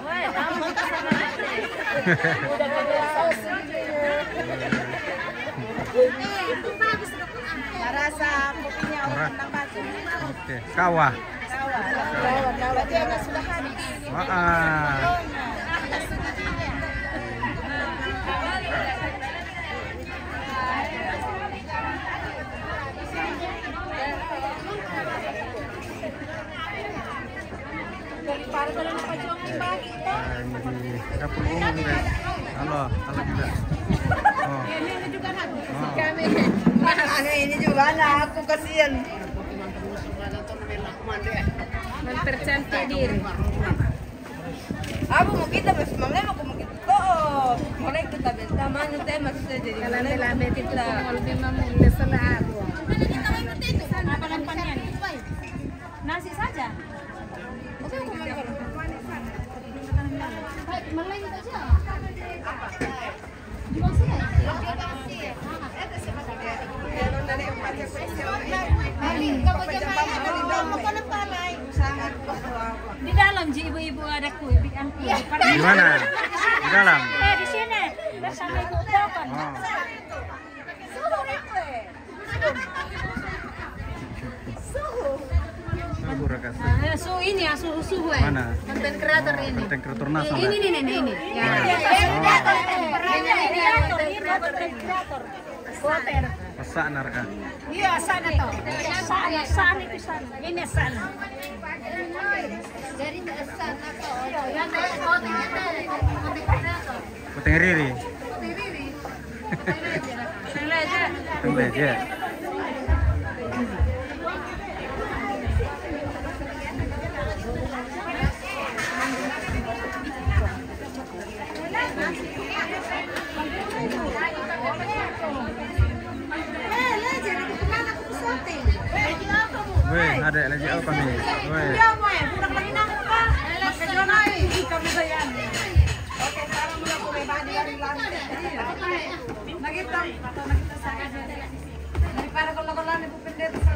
Wah, kamu kan Sangala TV. Udah pakai saus itu bagus. Rasa kopinya orang Tandang Batu. Oke, kawah. Berarti agak sudah habis. Wah. Dapur umum guys. Halo juga. Oh. Ini juga habis. Kami. Ini juga anak aku kasihan. Mempercantik diri. Aku mau kita mas, mamanya mau kita. Oh, mulai kita benta mana tema sudah jadi. Kalau lambe itu lebih memulai selah aku. Kita ngerti itu. Apa lampannya? Nasi saja. Oke, Malay itu aja. Di dalam ji ibu-ibu ada kue bikin kue. Di mana? Di dalam. Di sini bersama ibu Topan. Suhu ini ya suhu Mana? konten kreator ini. Konten kreator nasional. Ini. Ya. Ini kreator. Koper. Masak narka. Iya, sana toh. Sana itu sana. Ini sana. Dari sana toh. Yang konten kreator. Konten Riri. Konten Leje. Weh, ada lagi apa? kami. Weh. Budak lagi nang pa. Kajonay. Kami sayan. Oke, sekarang udah boleh badi dari lantai. Nakita sa kasi. Para kalau ibu pendeta sa.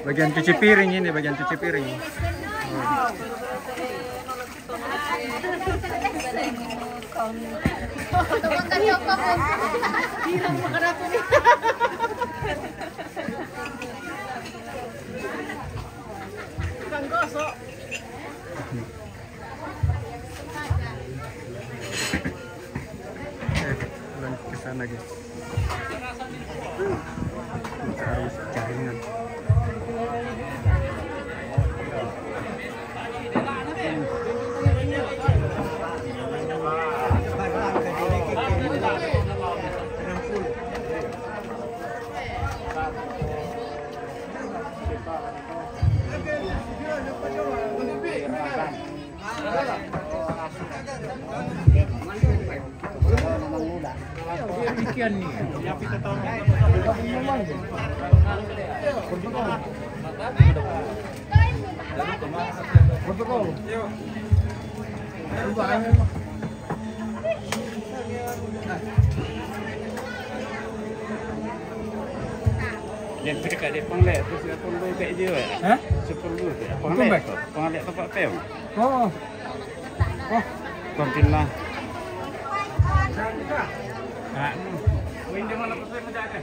Bagian cuci piring ini, bagian cuci piring. Lanjut ke sana guys. Harus jaringan. Yang dekat dia penglek tu siapa perlu kat je weh. Ha? Seperlu tu. Penglek tu. Penglek tempat pel. Oh. Oh, kontinlah. Ha. Win dia mana pasal menjaga.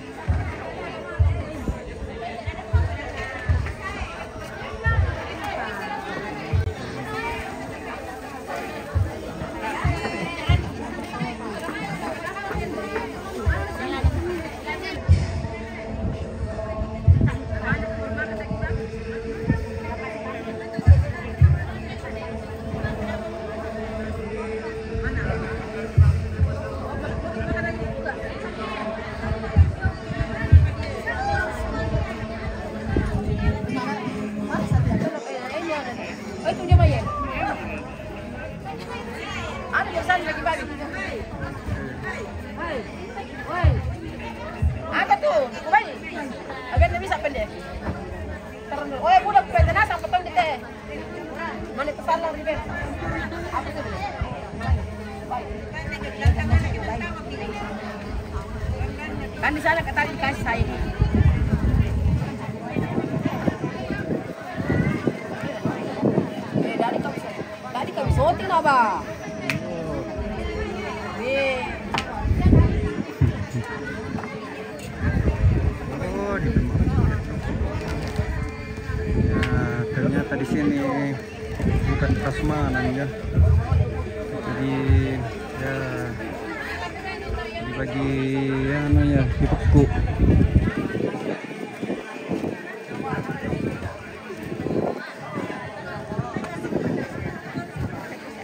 Apa tuh? Kubai. Agak lebih sampai deh. Oh ya budak kubai tanah sampai potong deh. Mana pesalah ribet. Apa tuh? Kan di sana kata dikasih saya. Dari kami sotin apa? Ternyata di sini bukan prasmanan ya. Jadi ya dibagi ya namanya dipekuk.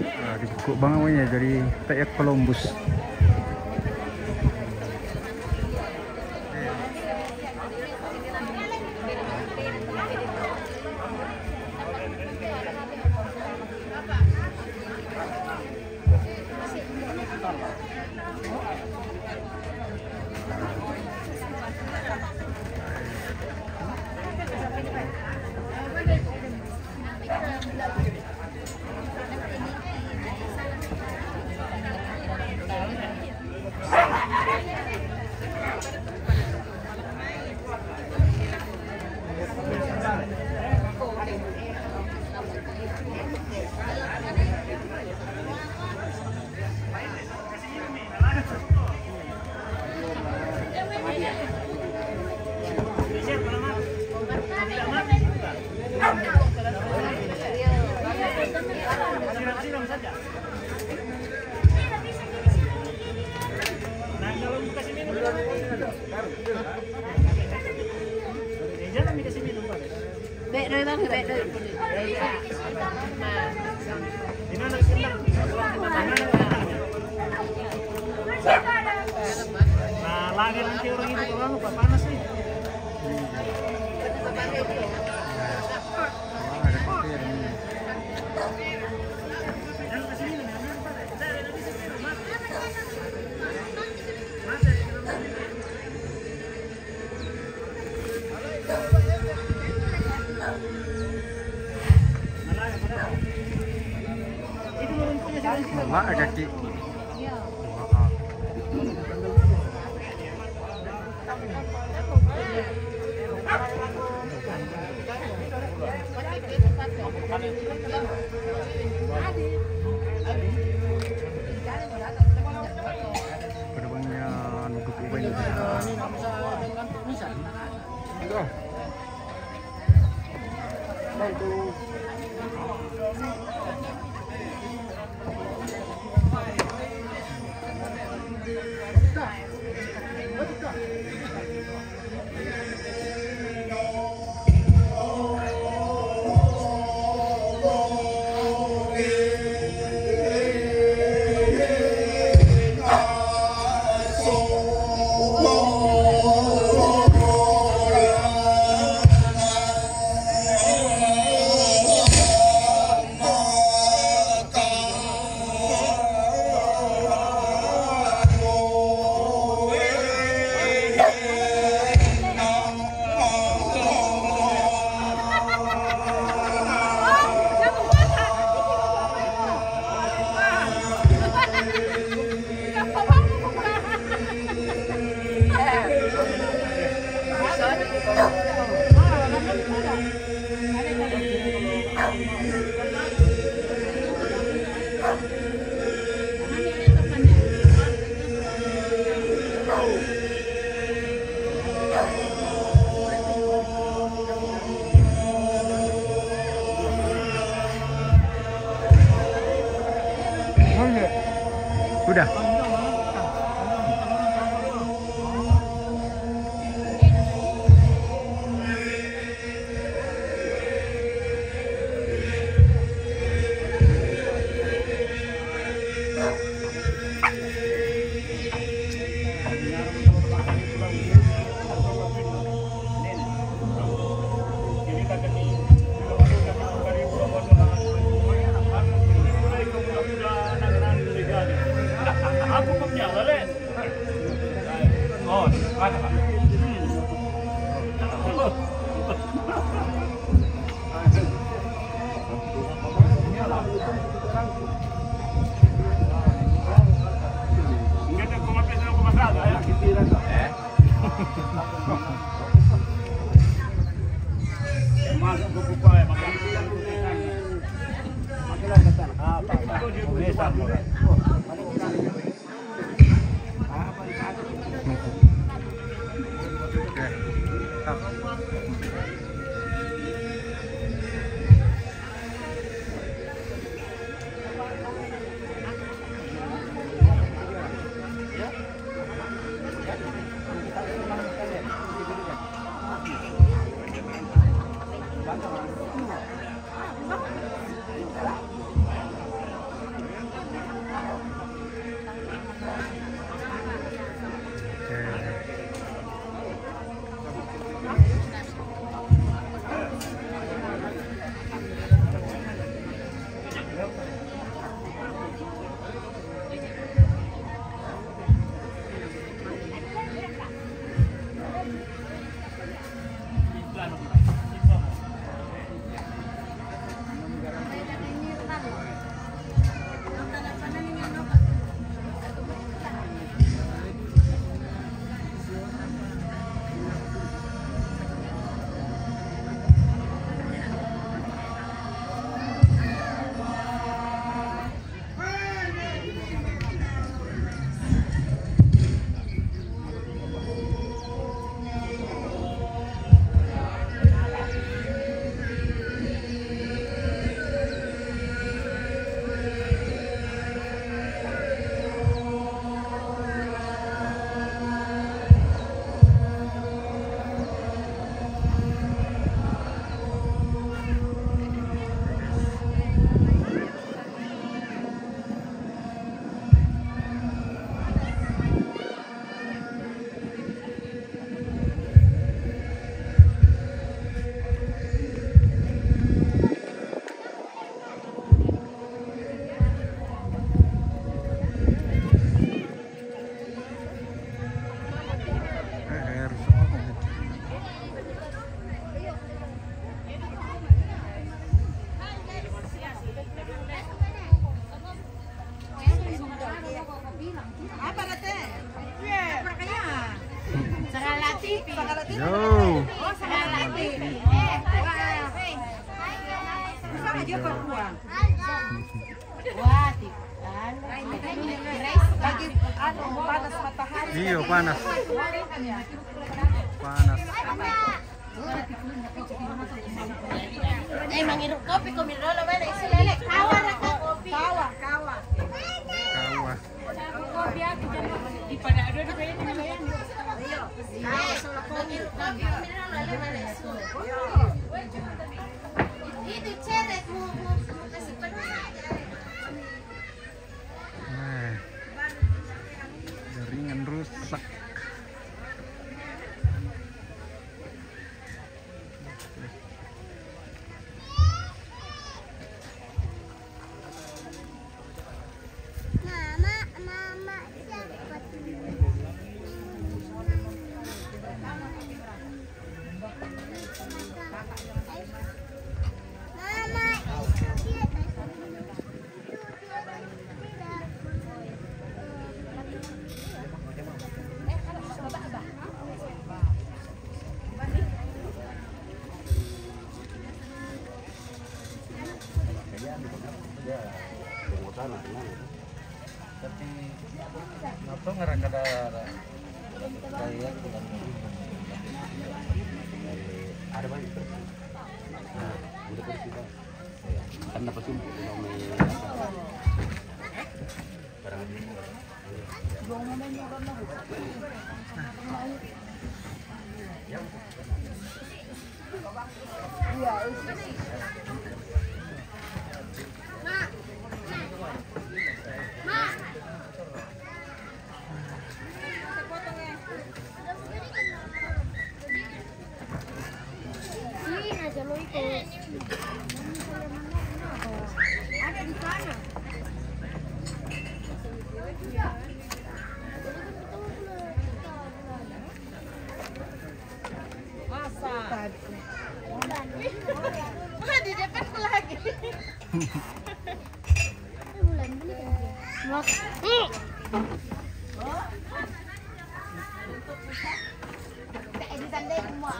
Nah, dipekuk banget jadi kayak Columbus. Nah, lagi nanti orang itu orang lupa panas nih. Wah, ada kaki. Gerbangnya nutup ubah ini. Udah. Aku punya lele. Oh, ada Pak. Enggak ada koma pesa koma sada ya. Masuk ke kupa ya, Pak. Makilah ketan. Apa? Biasa. Yo. Oh, sama lagi. Sama dia perempuan. Wah, lagi panas matahari. Iya, panas. Panas. Mangirok kopi ko mirolo ba isi lele kawa ra ka kopi. Kawa. Kawa. Kopi aku jangan di pada ada di bayan ni bayan. Ay, solo kopi mirolo lele mana isu. Itu ceret mu kasih penuh. Jaringan rusak. Tapi apa ngerang kada kaya ada banyak udah bersih kan dapat sumpah barang Ada di sana. Masa. Wah, di depan lagi. Bulan beli kan. Di sana semua.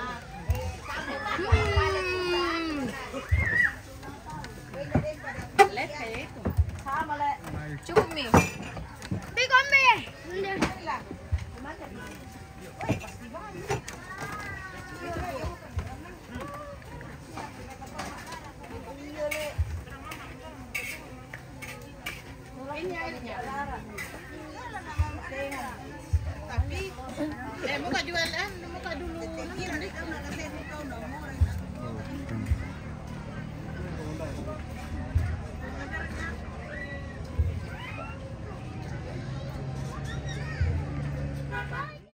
Let kayak itu. Sama le. Cukup mi.